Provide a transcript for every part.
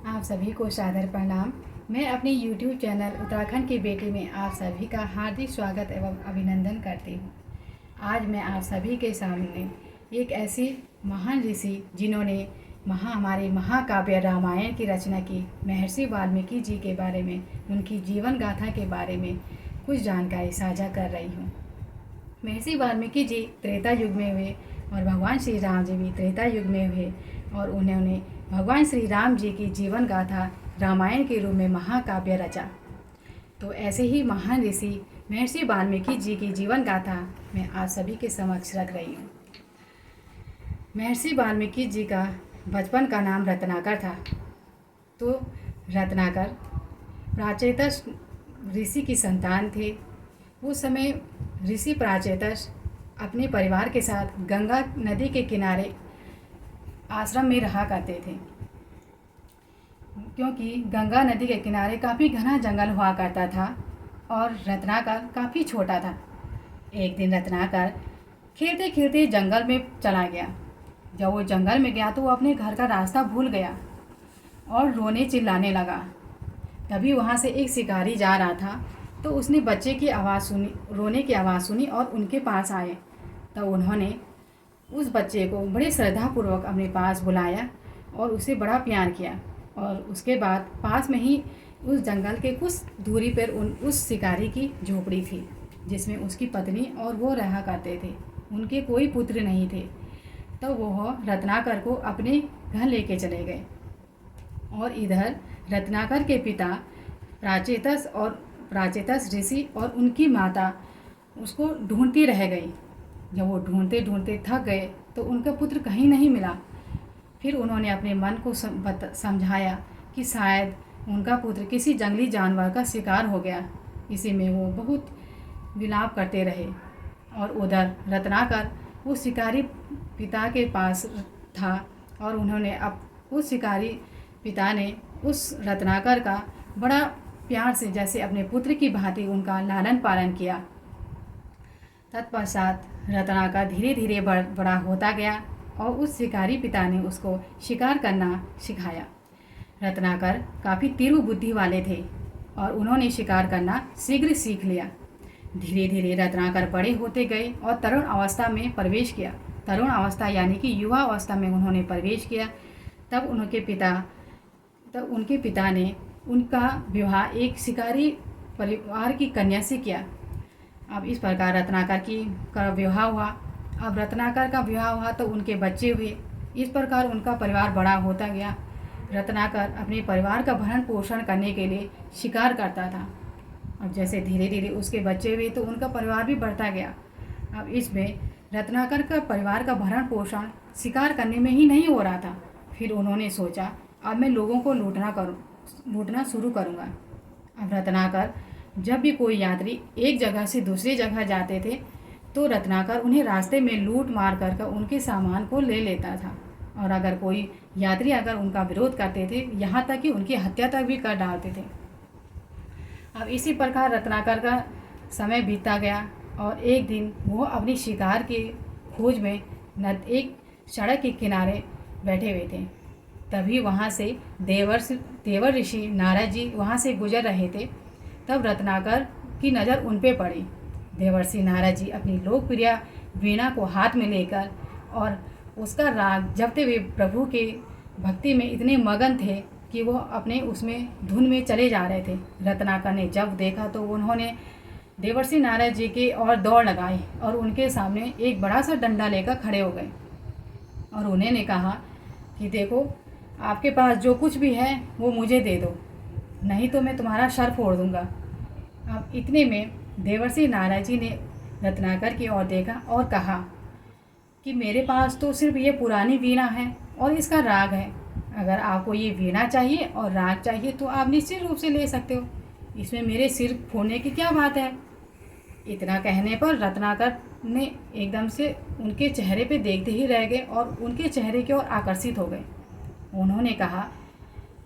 आप सभी को सादर प्रणाम। मैं अपने YouTube चैनल उत्तराखंड की बेटी में आप सभी का हार्दिक स्वागत एवं अभिनंदन करती हूँ। आज मैं आप सभी के सामने एक ऐसी महान ऋषि जिन्होंने हमारे महाकाव्य रामायण की रचना की, महर्षि वाल्मीकि जी के बारे में, उनकी जीवन गाथा के बारे में कुछ जानकारी साझा कर रही हूँ। महर्षि वाल्मीकि जी त्रेता युग में हुए और भगवान श्री राम जी भी त्रेता युग में हुए और उन्होंने भगवान श्री राम जी की जीवन गाथा रामायण के रूप में महाकाव्य रचा। तो ऐसे ही महान ऋषि महर्षि वाल्मीकि जी की जीवन गाथा मैं आप सभी के समक्ष रख रही हूँ। महर्षि वाल्मीकि जी का बचपन का नाम रत्नाकर था। तो रत्नाकर प्राचेतस ऋषि की संतान थे। उस समय ऋषि प्राचेतस अपने परिवार के साथ गंगा नदी के किनारे आश्रम में रहा करते थे, क्योंकि गंगा नदी के किनारे काफ़ी घना जंगल हुआ करता था और रत्नाकर काफ़ी छोटा था। एक दिन रत्नाकर खेलते खेलते जंगल में चला गया। जब वो जंगल में गया तो वो अपने घर का रास्ता भूल गया और रोने चिल्लाने लगा। तभी वहाँ से एक शिकारी जा रहा था, तो उसने बच्चे की आवाज़ सुनी, रोने की आवाज़ सुनी और उनके पास आए। तो उन्होंने उस बच्चे को बड़े श्रद्धापूर्वक अपने पास बुलाया और उसे बड़ा प्यार किया। और उसके बाद पास में ही उस जंगल के कुछ दूरी पर उस शिकारी की झोपड़ी थी, जिसमें उसकी पत्नी और वो रहा करते थे। उनके कोई पुत्र नहीं थे। तो वो रत्नाकर को अपने घर लेके चले गए। और इधर रत्नाकर के पिता प्राचेतस ऋषि और उनकी माता उसको ढूंढती रह गई। जब वो ढूंढते ढूंढते थक गए तो उनका पुत्र कहीं नहीं मिला। फिर उन्होंने अपने मन को समझाया कि शायद उनका पुत्र किसी जंगली जानवर का शिकार हो गया। इसी में वो बहुत विलाप करते रहे। और उधर रत्नाकर उस शिकारी पिता के पास था और उन्होंने उस शिकारी पिता ने उस रत्नाकर का बड़ा प्यार से, जैसे अपने पुत्र की भांति, उनका लालन पालन किया। तत्पश्चात रत्नाकर धीरे धीरे बड़ा होता गया और उस शिकारी पिता ने उसको शिकार करना सिखाया। रत्नाकर काफ़ी तीव्र बुद्धि वाले थे और उन्होंने शिकार करना शीघ्र सीख लिया। धीरे धीरे रत्नाकर बड़े होते गए और तरुण अवस्था में प्रवेश किया। तरुण अवस्था यानी कि युवा अवस्था में उन्होंने प्रवेश किया। तब उनके पिता ने उनका विवाह एक शिकारी परिवार की कन्या से किया। अब इस प्रकार रत्नाकर का विवाह हुआ। अब रत्नाकर का विवाह हुआ तो उनके बच्चे हुए। इस प्रकार उनका परिवार बड़ा होता गया। रत्नाकर अपने परिवार का भरण पोषण करने के लिए शिकार करता था। अब जैसे धीरे धीरे उसके बच्चे हुए तो उनका परिवार भी बढ़ता गया। अब इसमें रत्नाकर का परिवार का भरण पोषण शिकार करने में ही नहीं हो रहा था। फिर उन्होंने सोचा, अब मैं लोगों को लूटना शुरू करूँगा। अब रत्नाकर जब भी कोई यात्री एक जगह से दूसरी जगह जाते थे तो रत्नाकर उन्हें रास्ते में लूट मार कर उनके सामान को ले लेता था। और अगर कोई यात्री उनका विरोध करते थे, यहाँ तक कि उनकी हत्या तक भी कर डालते थे। अब इसी प्रकार रत्नाकर का समय बीतता गया और एक दिन वो अपनी शिकार की खोज में एक सड़क के किनारे बैठे हुए थे। तभी वहाँ से देवर ऋषि नारद जी वहाँ से गुजर रहे थे। तब रत्नाकर की नज़र उन पे पड़ी। देवर्षि नारद जी अपनी लोकप्रिय वीणा को हाथ में लेकर और उसका राग जपते हुए प्रभु के भक्ति में इतने मगन थे कि वो अपने उसमें धुन में चले जा रहे थे। रत्नाकर ने जब देखा तो उन्होंने देवर्षि नारद जी की ओर दौड़ लगाई और उनके सामने एक बड़ा सा डंडा लेकर खड़े हो गए और उन्होंने कहा कि देखो, आपके पास जो कुछ भी है वो मुझे दे दो, नहीं तो मैं तुम्हारा सर फोड़ दूंगा। अब इतने में देवर्षि नारद जी ने रत्नाकर की ओर देखा और कहा कि मेरे पास तो सिर्फ ये पुरानी वीणा है और इसका राग है। अगर आपको ये वीणा चाहिए और राग चाहिए तो आप निश्चित रूप से ले सकते हो। इसमें मेरे सिर फोड़ने की क्या बात है। इतना कहने पर रत्नाकर ने एकदम से उनके चेहरे पे देखते ही रह गए और उनके चेहरे की ओर आकर्षित हो गए।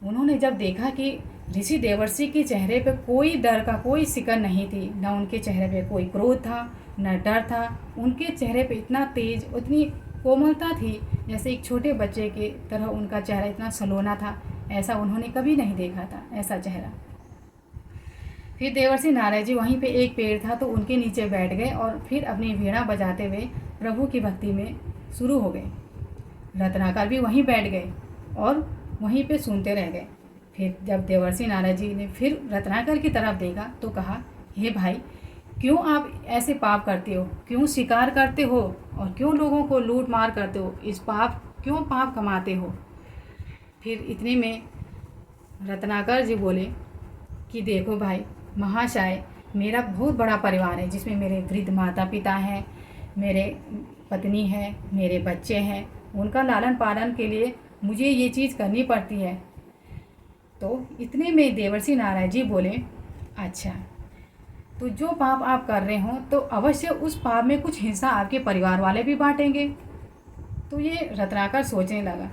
उन्होंने जब देखा कि ऋषि देवर्षि के चेहरे पे कोई डर का कोई शिकन नहीं थी, न उनके चेहरे पे कोई क्रोध था न डर था। उनके चेहरे पे इतना तेज, इतनी कोमलता थी, जैसे एक छोटे बच्चे की तरह उनका चेहरा इतना सलोना था। ऐसा उन्होंने कभी नहीं देखा था, ऐसा चेहरा। फिर देवर्षि नारद जी वहीं पे एक पेड़ था तो उनके नीचे बैठ गए और फिर अपनी वीणा बजाते हुए प्रभु की भक्ति में शुरू हो गए। रत्नाकर भी वहीं बैठ गए और वहीं पे सुनते रह गए। फिर जब देवर्षि नारद जी ने फिर रत्नाकर की तरफ देखा तो कहा, हे भाई, क्यों आप ऐसे पाप करते हो, क्यों शिकार करते हो और क्यों लोगों को लूट मार करते हो, क्यों पाप कमाते हो। फिर इतने में रत्नाकर जी बोले कि देखो भाई महाशय, मेरा बहुत बड़ा परिवार है जिसमें मेरे वृद्ध माता पिता हैं, मेरे पत्नी है, मेरे बच्चे हैं, उनका लालन पालन के लिए मुझे ये चीज़ करनी पड़ती है। तो इतने में देवर्षि नारद जी बोले, अच्छा, तो जो पाप आप कर रहे हो तो अवश्य उस पाप में कुछ हिस्सा आपके परिवार वाले भी बांटेंगे। तो ये रत्नाकर सोचने लगा।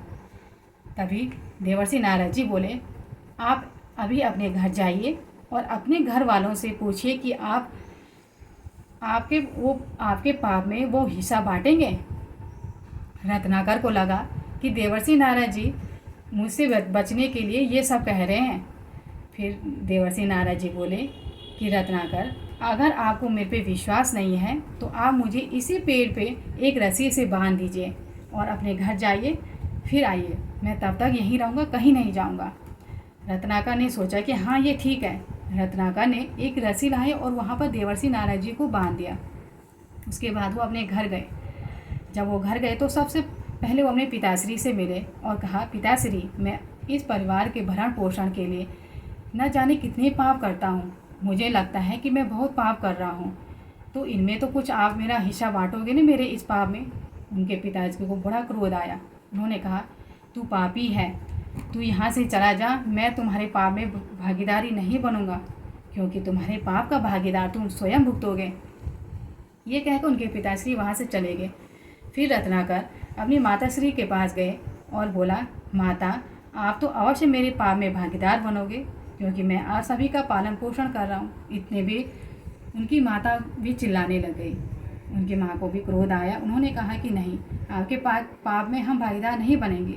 तभी देवर्षि नारद जी बोले, आप अभी अपने घर जाइए और अपने घर वालों से पूछिए कि आपके पाप में वो हिस्सा बांटेंगे। रत्नाकर को लगा कि देवर्षि नारद जी मुझसे बचने के लिए ये सब कह रहे हैं। फिर देवर्षि नारद जी बोले कि रत्नाकर, अगर आपको मेरे पे विश्वास नहीं है तो आप मुझे इसी पेड़ पे एक रस्सी से बांध दीजिए और अपने घर जाइए, फिर आइए, मैं तब तक यहीं रहूँगा, कहीं नहीं जाऊँगा। रत्नाकर ने सोचा कि हाँ ये ठीक है। रत्नाकर ने एक रस्सी लाई और वहाँ पर देवर्षि नारद जी को बांध दिया। उसके बाद वो अपने घर गए। जब वो घर गए तो सबसे पहले वो अपने पिताश्री से मिले और कहा, पिताश्री, मैं इस परिवार के भरण पोषण के लिए न जाने कितने पाप करता हूँ, मुझे लगता है कि मैं बहुत पाप कर रहा हूँ, तो इनमें तो कुछ आप मेरा हिस्सा बांटोगे ना मेरे इस पाप में। उनके पिताजी को बड़ा क्रोध आया। उन्होंने कहा, तू पापी है, तू यहाँ से चला जा, मैं तुम्हारे पाप में भागीदारी नहीं बनूंगा, क्योंकि तुम्हारे पाप का भागीदार तुम स्वयं भुगतोगे। ये कहकर उनके पिताश्री वहाँ से चले गए। फिर रत्नाकर अपनी माताश्री के पास गए और बोला, माता, आप तो अवश्य मेरे पाप में भागीदार बनोगे, क्योंकि मैं आप सभी का पालन पोषण कर रहा हूँ। इतने भी उनकी माता भी चिल्लाने लग गई। उनकी माँ को भी क्रोध आया। उन्होंने कहा कि नहीं, आपके पाप में हम भागीदार नहीं बनेंगे।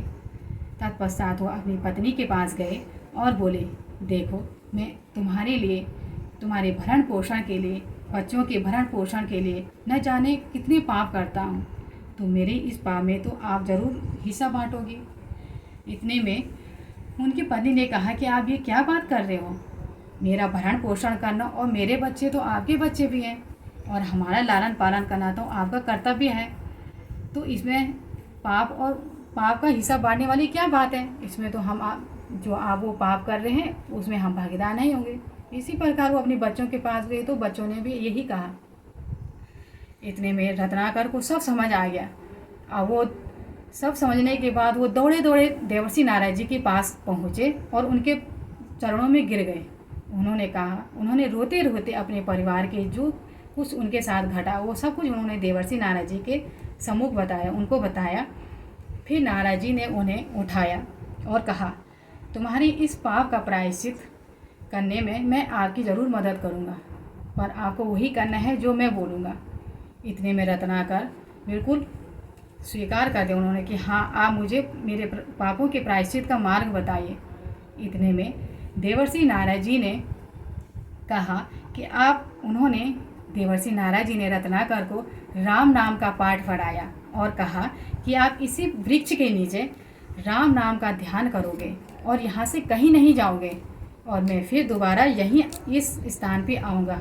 तत्पश्चात वो अपनी पत्नी के पास गए और बोले, देखो, मैं तुम्हारे लिए, तुम्हारे भरण पोषण के लिए, बच्चों के भरण पोषण के लिए न जाने कितने पाप करता हूँ, तो मेरे इस पाप में तो आप ज़रूर हिस्सा बांटोगे। इतने में उनकी पत्नी ने कहा कि आप ये क्या बात कर रहे हो, मेरा भरण पोषण करना और मेरे बच्चे तो आपके बच्चे भी हैं और हमारा लालन पालन करना तो आपका कर्तव्य है, तो इसमें पाप का हिस्सा बांटने वाली क्या बात है। इसमें तो आप वो पाप कर रहे हैं उसमें हम भागीदार नहीं होंगे। इसी प्रकार वो अपने बच्चों के पास गए तो बच्चों ने भी यही कहा। इतने में रत्नाकर को सब समझ आ गया। अब वो सब समझने के बाद वो दौड़े दौड़े देवर्षि नारद जी के पास पहुँचे और उनके चरणों में गिर गए। उन्होंने रोते रोते अपने परिवार के जो कुछ उनके साथ घटा वो सब कुछ उन्होंने देवर्षि नारद जी के सम्मुख उनको बताया। फिर नारद जी ने उन्हें उठाया और कहा, तुम्हारी इस पाप का प्रायश्चित करने में मैं आपकी ज़रूर मदद करूँगा, पर आपको वही करना है जो मैं बोलूँगा। इतने में रत्नाकर बिल्कुल स्वीकार कर दिया उन्होंने कि हाँ, आप मुझे मेरे पापों के प्रायश्चित का मार्ग बताइए। इतने में देवर्षि नारद जी ने कहा कि देवर्षि नारद जी ने रत्नाकर को राम नाम का पाठ पढ़ाया और कहा कि आप इसी वृक्ष के नीचे राम नाम का ध्यान करोगे और यहाँ से कहीं नहीं जाओगे और मैं फिर दोबारा यहीं इस स्थान पे आऊँगा।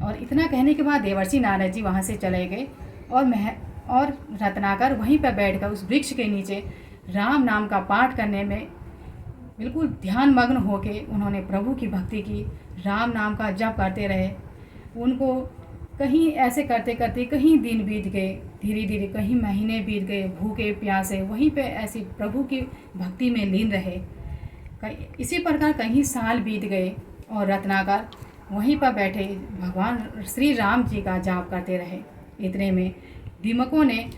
और इतना कहने के बाद देवर्षि नारद जी वहाँ से चले गए और रत्नाकर वहीं पर बैठकर उस वृक्ष के नीचे राम नाम का पाठ करने में बिल्कुल ध्यान मग्न होके उन्होंने प्रभु की भक्ति की, राम नाम का जप करते रहे। उनको कहीं ऐसे करते करते कहीं दिन बीत गए, धीरे धीरे कहीं महीने बीत गए, भूखे प्यासे वहीं पे ऐसी प्रभु की भक्ति में लीन रहे। इसी प्रकार कहीं साल बीत गए और रत्नाकर वहीं पर बैठे भगवान श्री राम जी का जाप करते रहे। इतने में दीमकों ने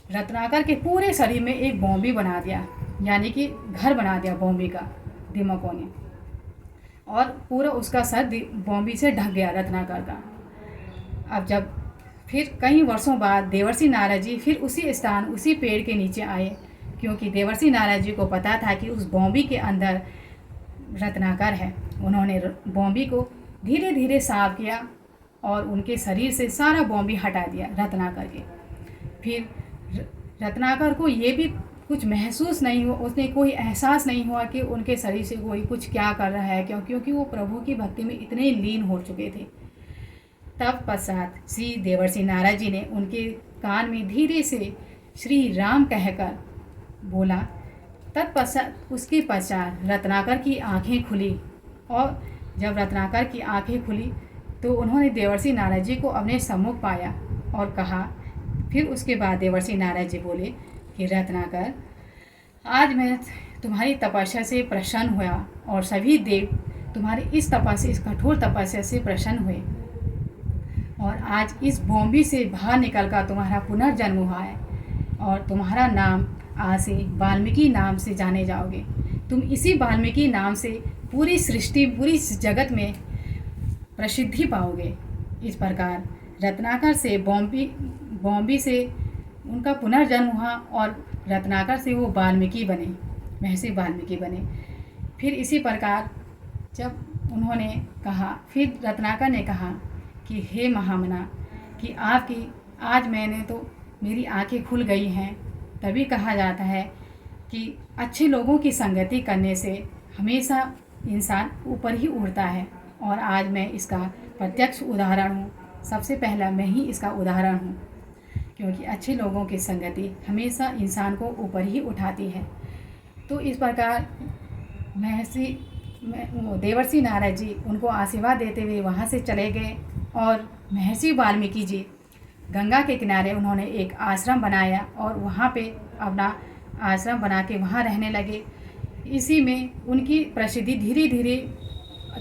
रत्नाकर के पूरे शरीर में एक बॉम्बी बना दिया, यानी कि घर बना दिया बॉम्बी का दीमकों ने, और पूरा उसका सर बॉम्बी से ढक गया रत्नाकर का। अब जब फिर कई वर्षों बाद देवर्षि नारद जी फिर उसी पेड़ के नीचे आए क्योंकि देवर्षि नारद जी को पता था कि उस बॉम्बी के अंदर रत्नाकर है। उन्होंने बॉम्बी को धीरे धीरे साफ किया और उनके शरीर से सारा बॉम्बी हटा दिया रत्नाकर के। फिर रत्नाकर को ये भी कुछ महसूस नहीं हुआ, उसने कोई एहसास नहीं हुआ कि उनके शरीर से कोई कुछ क्या कर रहा है, क्योंकि वो प्रभु की भक्ति में इतने लीन हो चुके थे। तब पश्चात श्री देवर्षि नारद जी ने उनके कान में धीरे से श्री राम कहकर बोला। तत्पश्चात उसके पश्चात रत्नाकर की आंखें खुली, और जब रत्नाकर की आंखें खुली तो उन्होंने देवर्षि नारद जी को अपने सम्मुख पाया और कहा। फिर उसके बाद देवर्षि नारद जी बोले कि रत्नाकर, आज मैं तुम्हारी तपस्या से प्रसन्न हुआ और सभी देव तुम्हारी इस तपस्या, इस कठोर तपस्या से प्रसन्न हुए, और आज इस बॉम्बी से बाहर निकलकर तुम्हारा पुनर्जन्म हुआ है और तुम्हारा नाम आज से वाल्मीकि नाम से जाने जाओगे। तुम इसी वाल्मीकि नाम से पूरी सृष्टि, पूरी जगत में प्रसिद्धि पाओगे। इस प्रकार रत्नाकर से बॉम्बी से उनका पुनर्जन्म हुआ और रत्नाकर से वो वाल्मीकि बने, महर्षि वाल्मीकि बने। फिर इसी प्रकार जब उन्होंने कहा, फिर रत्नाकर ने कहा कि हे महामना, कि आपकी आज मैंने तो मेरी आंखें खुल गई हैं। तभी कहा जाता है कि अच्छे लोगों की संगति करने से हमेशा इंसान ऊपर ही उड़ता है, और आज मैं इसका प्रत्यक्ष उदाहरण हूँ। सबसे पहला मैं ही इसका उदाहरण हूँ, क्योंकि अच्छे लोगों की संगति हमेशा इंसान को ऊपर ही उठाती है। तो इस प्रकार देवर्षि नारद जी उनको आशीर्वाद देते हुए वहाँ से चले गए, और महर्षि वाल्मीकि जी गंगा के किनारे उन्होंने एक आश्रम बनाया और वहाँ पे अपना आश्रम बना के वहाँ रहने लगे। इसी में उनकी प्रसिद्धि धीरे धीरे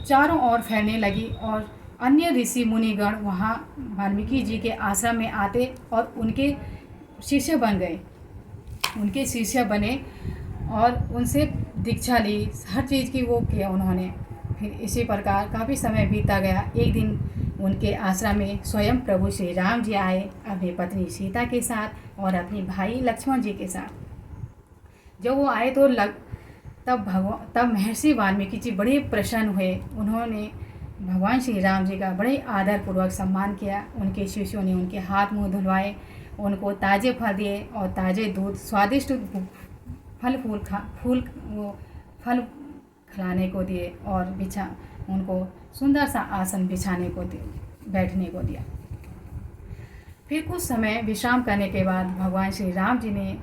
चारों ओर फैलने लगी, और अन्य ऋषि मुनिगण वहाँ वाल्मीकि जी के आश्रम में आते और उनके शिष्य बन गए, उनके शिष्य बने और उनसे दीक्षा ली, हर चीज़ की वो किया उन्होंने। फिर इसी प्रकार काफ़ी समय बीता गया। एक दिन उनके आश्रम में स्वयं प्रभु श्री राम जी आए अपनी पत्नी सीता के साथ और अपने भाई लक्ष्मण जी के साथ। जब वो आए तो तब महर्षि वाल्मीकि जी बड़े प्रसन्न हुए। उन्होंने भगवान श्री राम जी का बड़े आदरपूर्वक सम्मान किया। उनके शिष्यों ने उनके हाथ मुंह धुलवाए, उनको ताज़े फल दिए और ताज़े दूध, स्वादिष्ट फल खिलाने को दिए, और उनको सुंदर सा आसन बिछाने को बैठने को दिया। फिर कुछ समय विश्राम करने के बाद भगवान श्री राम जी ने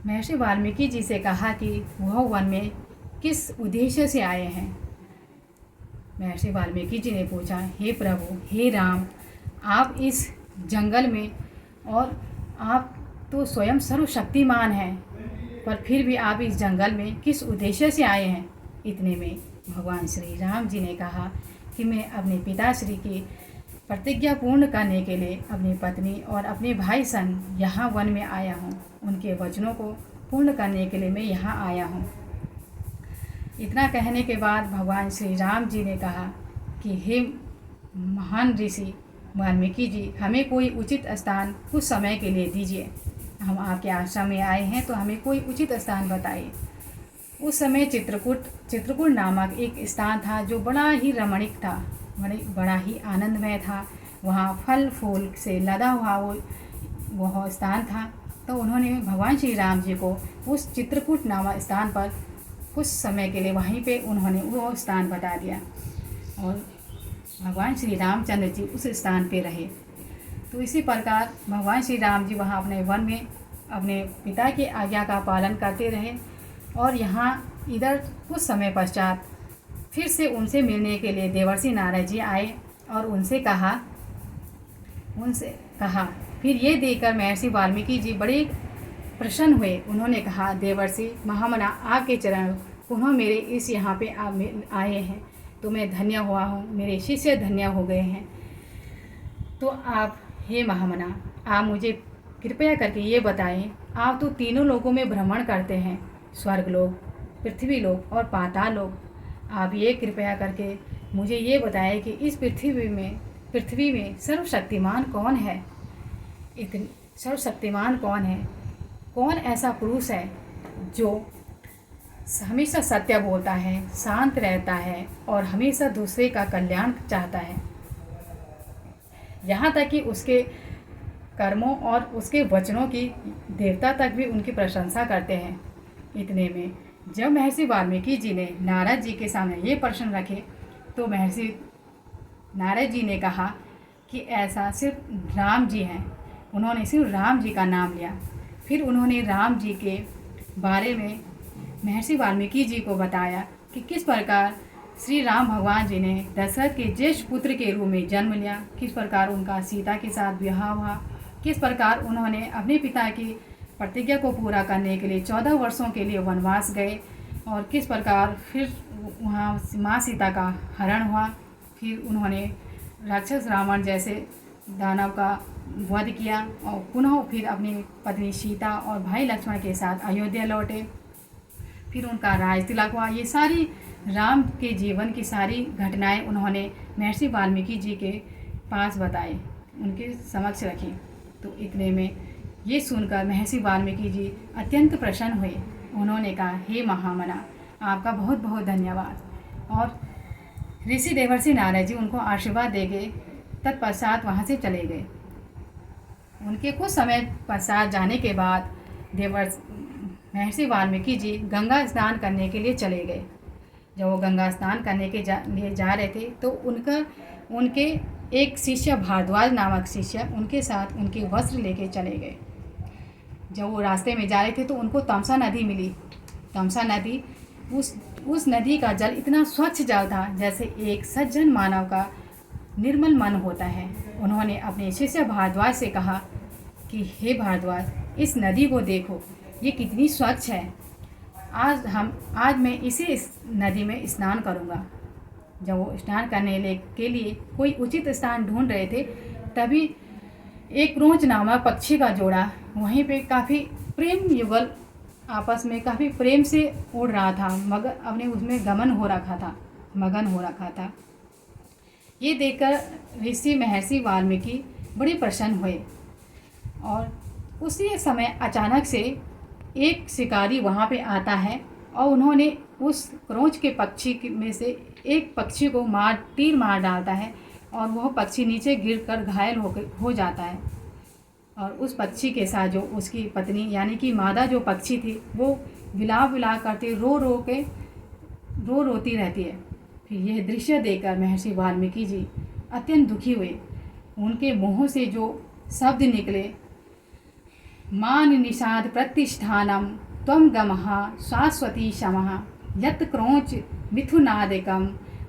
महर्षि वाल्मीकि जी से कहा कि वह वन में किस उद्देश्य से आए हैं। महर्षि वाल्मीकि जी ने पूछा, हे प्रभु, हे राम, आप इस जंगल में, और आप तो स्वयं सर्वशक्तिमान हैं, पर फिर भी आप इस जंगल में किस उद्देश्य से आए हैं। इतने में भगवान श्री राम जी ने कहा कि मैं अपने पिताश्री की प्रतिज्ञा पूर्ण करने के लिए अपनी पत्नी और अपने भाई संग यहाँ वन में आया हूँ। उनके वचनों को पूर्ण करने के लिए मैं यहाँ आया हूँ। इतना कहने के बाद भगवान श्री राम जी ने कहा कि हे महान ऋषि वाल्मीकि जी, हमें कोई उचित स्थान कुछ समय के लिए दीजिए। हम आपके आश्रम में आए हैं, तो हमें कोई उचित स्थान बताइए। उस समय चित्रकूट नामक एक स्थान था जो बड़ा ही रमणीक था, बड़ा ही आनंदमय था। वहाँ फल फूल से लदा हुआ वह स्थान था। तो उन्होंने भगवान श्री राम जी को उस चित्रकूट नामक स्थान पर कुछ समय के लिए वहीं पे उन्होंने वो स्थान बता दिया, और भगवान श्री रामचंद्र जी उस स्थान पे रहे। तो इसी प्रकार भगवान श्री राम जी वहाँ अपने वन में अपने पिता की आज्ञा का पालन करते रहे, और यहाँ इधर कुछ समय पश्चात फिर से उनसे मिलने के लिए देवर्षि नारद जी आए और उनसे कहा फिर ये देखकर महर्षि वाल्मीकि जी बड़े प्रसन्न हुए। उन्होंने कहा, देवर्षि महामना, आपके चरण पुनः मेरे इस यहाँ पे आए हैं तो मैं धन्य हुआ हूँ, मेरे शिष्य धन्य हो गए हैं। तो आप हे महामना, आप मुझे कृपया करके ये बताएं, आप तो तीनों लोगों में भ्रमण करते हैं, स्वर्ग लोक, पृथ्वी लोक और पाताल लोक। आप ये कृपया करके मुझे ये बताएं कि इस पृथ्वी में सर्वशक्तिमान कौन है? सर्वशक्तिमान कौन है? कौन ऐसा पुरुष है जो हमेशा सत्य बोलता है, शांत रहता है और हमेशा दूसरे का कल्याण चाहता है, यहाँ तक कि उसके कर्मों और उसके वचनों की देवता तक भी उनकी प्रशंसा करते हैं। इतने में जब महर्षि वाल्मीकि जी ने नारद जी के सामने ये प्रश्न रखे तो महर्षि नारद जी ने कहा कि ऐसा सिर्फ राम जी हैं। उन्होंने सिर्फ राम जी का नाम लिया। फिर उन्होंने राम जी के बारे में महर्षि वाल्मीकि जी को बताया कि किस प्रकार श्री राम भगवान जी ने दशरथ के ज्येष्ठ पुत्र के रूप में जन्म लिया, किस प्रकार उनका सीता के साथ विवाह हुआ, किस प्रकार उन्होंने अपने पिता की प्रतिज्ञा को पूरा करने के लिए 14 वर्षों के लिए वनवास गए और किस प्रकार फिर वहाँ माँ सीता का हरण हुआ। फिर उन्होंने राक्षस रावण जैसे दानव का वध किया और पुनः फिर अपनी पत्नी सीता और भाई लक्ष्मण के साथ अयोध्या लौटे। फिर उनका राज तिलक हुआ। ये सारी राम के जीवन की सारी घटनाएं उन्होंने महर्षि वाल्मीकि जी के पास बताई, उनके समक्ष रखी। तो इतने में ये सुनकर महर्षि वाल्मीकि जी अत्यंत प्रसन्न हुए। उन्होंने कहा, हे महामना, आपका बहुत बहुत धन्यवाद। और ऋषि देवर्षि नारद जी उनको आशीर्वाद दे गए। तत्पश्चात वहाँ से चले गए। उनके कुछ समय पश्चात जाने के बाद महर्षि वाल्मीकि जी गंगा स्नान करने के लिए चले गए। जब वो गंगा स्नान करने के लिए जा रहे थे तो उनके एक शिष्य भारद्वाज नामक शिष्य उनके साथ उनके वस्त्र लेके चले गए। जब वो रास्ते में जा रहे थे तो उनको तमसा नदी मिली। तमसा नदी उस नदी का जल इतना स्वच्छ जल था जैसे एक सज्जन मानव का निर्मल मन होता है। उन्होंने अपने शिष्य भारद्वाज से कहा कि हे भारद्वाज, इस नदी को देखो, ये कितनी स्वच्छ है। आज मैं इस नदी में स्नान करूँगा। जब वो स्नान करने के लिए कोई उचित स्थान ढूंढ रहे थे तभी एक क्रोंच नामक पक्षी का जोड़ा वहीं पे काफ़ी प्रेम युगल आपस में काफ़ी प्रेम से उड़ रहा था, मगर अपने उसमें मगन हो रखा था। ये देखकर ऋषि महर्षि वाल्मीकि बड़े प्रसन्न हुए और उसी समय अचानक से एक शिकारी वहाँ पे आता है और उन्होंने उस क्रोंच के पक्षी में से एक पक्षी को तीर मार डालता है और वह पक्षी नीचे गिरकर घायल हो जाता है। और उस पक्षी के साथ जो उसकी पत्नी यानी कि मादा जो पक्षी थी वो विलाप करते रोती रहती है। फिर यह दृश्य देखकर महर्षि वाल्मीकि जी अत्यंत दुखी हुए। उनके मुँह से जो शब्द निकले, मान निषाद प्रतिष्ठानम त्वं गमः शाश्वती शमः यत् क्रोंच मिथुनादिकम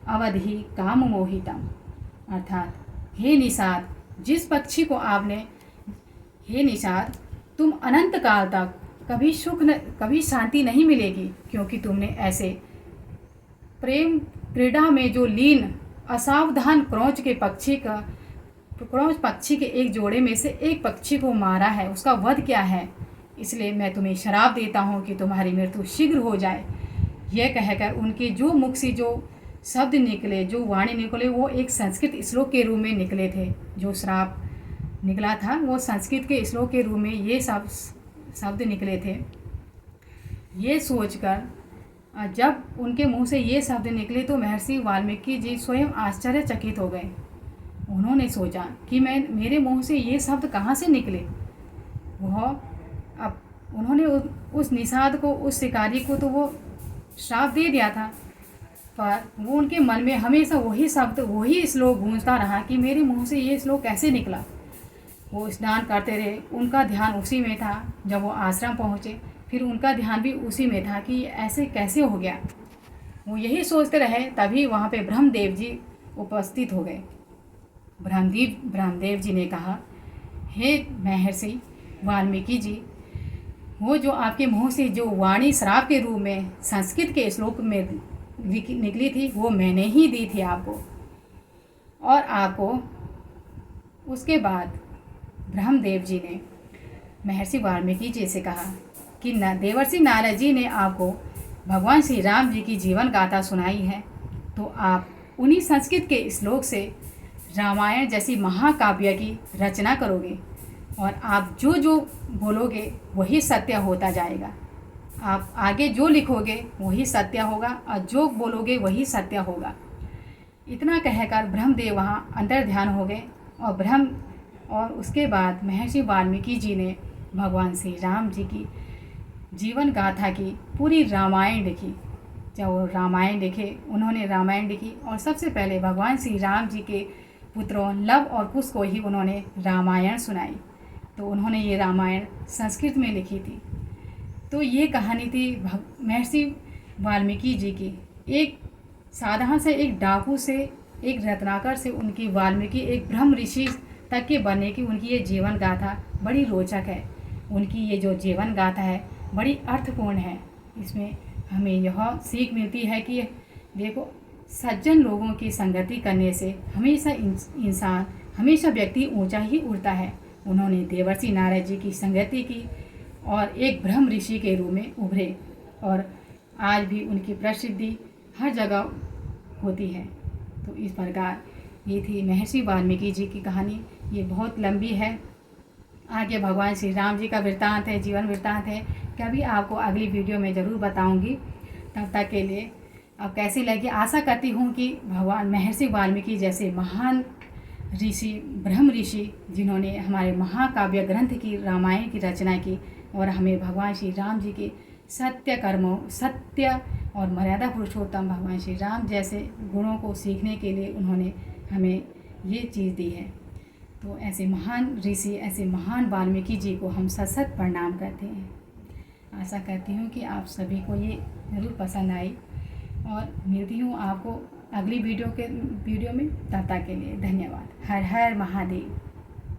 अवधि काम मोहितम, अर्थात हे निषाद, जिस पक्षी को आपने, हे निषाद, तुम अनंत काल तक कभी शांति नहीं मिलेगी, क्योंकि तुमने ऐसे प्रेम क्रीड़ा में जो लीन असावधान क्रोंच पक्षी के एक जोड़े में से एक पक्षी को मारा है, उसका वध किया है। इसलिए मैं तुम्हें श्राप देता हूँ कि तुम्हारी मृत्यु शीघ्र हो जाए। यह कहकर उनके जो मुख से जो शब्द निकले, जो वाणी निकले, वो एक संस्कृत श्लोक के रूप में निकले थे। जो श्राप निकला था वो संस्कृत के श्लोक के रूप में ये सब शब्द निकले थे। ये सोचकर जब उनके मुंह से ये शब्द निकले तो महर्षि वाल्मीकि जी स्वयं आश्चर्यचकित हो गए। उन्होंने सोचा कि मेरे मुंह से ये शब्द कहाँ से निकले। अब उन्होंने उस निषाद को, उस शिकारी को तो वो श्राप दे दिया था, पर वो उनके मन में हमेशा वही शब्द, वही श्लोक गूंजता रहा कि मेरे मुंह से ये श्लोक कैसे निकला। वो स्नान करते रहे, उनका ध्यान उसी में था। जब वो आश्रम पहुँचे फिर उनका ध्यान भी उसी में था कि ऐसे कैसे हो गया। वो यही सोचते रहे, तभी वहाँ पे ब्रह्मदेव जी उपस्थित हो गए। ब्रह्मदेव जी ने कहा, हे महर्षि वाल्मीकि जी, वो जो आपके मुँह से जो वाणी श्राप के रूप में संस्कृत के श्लोक में निकली थी वो मैंने ही दी थी आपको। और आपको उसके बाद ब्रह्मदेव जी ने महर्षि वाल्मीकि जी से कहा कि देवर्षि नारद जी ने आपको भगवान श्री राम जी की जीवन गाथा सुनाई है, तो आप उन्हीं संस्कृत के श्लोक से रामायण जैसी महाकाव्य की रचना करोगे। और आप जो जो बोलोगे वही सत्य होता जाएगा। आप आगे जो लिखोगे वही सत्य होगा और जो बोलोगे वही सत्य होगा। इतना कहकर ब्रह्मदेव वहाँ अंतर ध्यान हो गए और उसके बाद महर्षि वाल्मीकि जी ने भगवान श्री राम जी की जीवन गाथा की पूरी रामायण लिखी। जब वो रामायण लिखे, उन्होंने रामायण लिखी और सबसे पहले भगवान श्री राम जी के पुत्रों लव और कुश को ही उन्होंने रामायण सुनाई। तो उन्होंने ये रामायण संस्कृत में लिखी थी। तो ये कहानी थी महर्षि वाल्मीकि जी की। एक साधारण से एक डाकू से, एक रत्नाकर से उनकी वाल्मीकि एक ब्रह्म ऋषि तक के बनने की उनकी ये जीवन गाथा बड़ी रोचक है। उनकी ये जो जीवन गाथा है बड़ी अर्थपूर्ण है। इसमें हमें यह सीख मिलती है कि देखो, सज्जन लोगों की संगति करने से हमेशा व्यक्ति ऊंचा ही उड़ता है। उन्होंने देवर्षि नारद जी की संगति की और एक ब्रह्म ऋषि के रूप में उभरे और आज भी उनकी प्रसिद्धि हर जगह होती है। तो इस प्रकार ये थी महर्षि वाल्मीकि जी की कहानी। ये बहुत लंबी है, आगे भगवान श्री राम जी का वृत्तांत है, जीवन वृत्तांत है। कभी आपको अगली वीडियो में ज़रूर बताऊंगी। तब तक के लिए अब कैसी लगी, आशा करती हूँ कि भगवान महर्षि वाल्मीकि जैसे महान ऋषि, ब्रह्म ऋषि, जिन्होंने हमारे महाकाव्य ग्रंथ की रामायण की रचना की और हमें भगवान श्री राम जी के सत्य कर्मों, सत्य और मर्यादा पुरुषोत्तम भगवान श्री राम जैसे गुणों को सीखने के लिए उन्होंने हमें ये चीज़ दी है। तो ऐसे महान ऋषि, ऐसे महान वाल्मीकि जी को हम सत प्रणाम करते हैं। आशा करती हूँ कि आप सभी को ये ज़रूर पसंद आई और मिलती हूँ आपको अगली वीडियो में। तब तक के लिए धन्यवाद। हर हर महादेव।